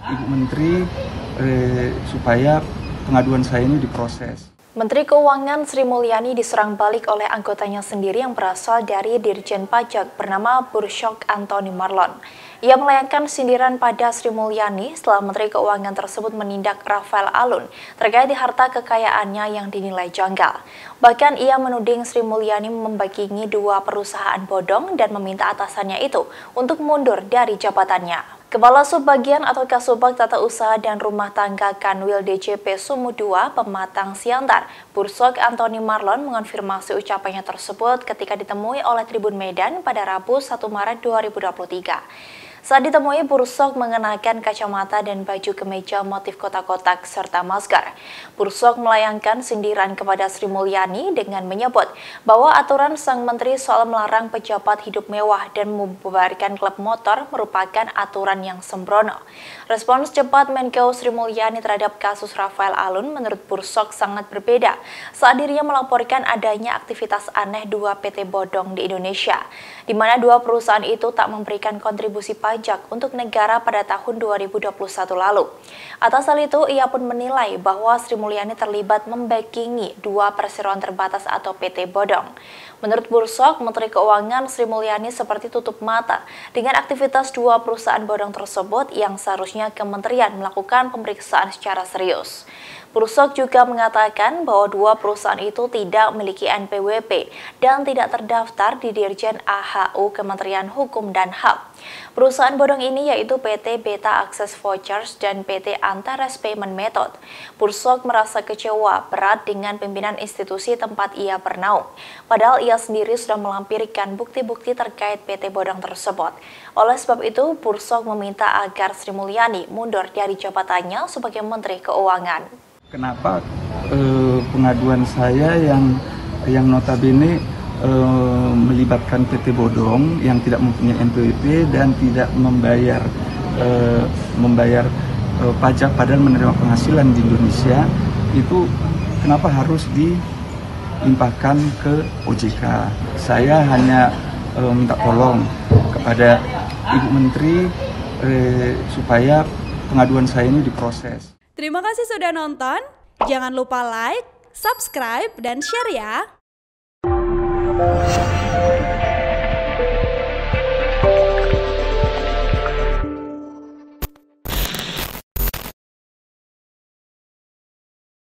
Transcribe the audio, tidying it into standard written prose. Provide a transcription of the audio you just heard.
Ibu Menteri supaya pengaduan saya ini diproses. Menteri Keuangan Sri Mulyani diserang balik oleh anggotanya sendiri yang berasal dari Dirjen Pajak bernama Bursyok Antoni Marlon. Ia melayangkan sindiran pada Sri Mulyani setelah Menteri Keuangan tersebut menindak Rafael Alun terkait harta kekayaannya yang dinilai janggal. Bahkan ia menuding Sri Mulyani membagingi 2 perusahaan bodong dan meminta atasannya itu untuk mundur dari jabatannya. Kepala Subbagian atau Kasubag Tata Usaha dan Rumah Tangga Kanwil DJP Sumu II Pematang Siantar, Bursyok Antoni Marlon mengonfirmasi ucapannya tersebut ketika ditemui oleh Tribun Medan pada Rabu 1 Maret 2023. Saat ditemui, Bursyok mengenakan kacamata dan baju kemeja motif kotak-kotak serta masker. Bursyok melayangkan sindiran kepada Sri Mulyani dengan menyebut bahwa aturan sang menteri soal melarang pejabat hidup mewah dan membubarkan klub motor merupakan aturan yang sembrono. Respons cepat Menko Sri Mulyani terhadap kasus Rafael Alun menurut Bursyok sangat berbeda saat dirinya melaporkan adanya aktivitas aneh 2 PT bodong di Indonesia, di mana 2 perusahaan itu tak memberikan kontribusi pajak untuk negara pada tahun 2021 lalu. Atas hal itu, ia pun menilai bahwa Sri Mulyani terlibat membackingi 2 perseroan terbatas atau PT bodong. Menurut Bursyok, Menteri Keuangan Sri Mulyani seperti tutup mata dengan aktivitas 2 perusahaan bodong tersebut yang seharusnya kementerian melakukan pemeriksaan secara serius. Bursyok juga mengatakan bahwa 2 perusahaan itu tidak memiliki NPWP dan tidak terdaftar di Dirjen AHU Kementerian Hukum dan HAM. Perusahaan bodong ini yaitu PT Beta Access Vouchers dan PT Antares Payment Method. Bursyok merasa kecewa berat dengan pimpinan institusi tempat ia bernaung, padahal ia sendiri sudah melampirkan bukti-bukti terkait PT bodong tersebut. Oleh sebab itu, Bursyok meminta agar Sri Mulyani mundur dari jabatannya sebagai Menteri Keuangan. Kenapa pengaduan saya yang notabene melibatkan PT bodong yang tidak mempunyai NPWP dan tidak membayar pajak padahal menerima penghasilan di Indonesia, itu kenapa harus dilimpahkan ke OJK? Saya hanya minta tolong kepada Ibu Menteri supaya pengaduan saya ini diproses. Terima kasih sudah nonton. Jangan lupa like, subscribe, dan share ya.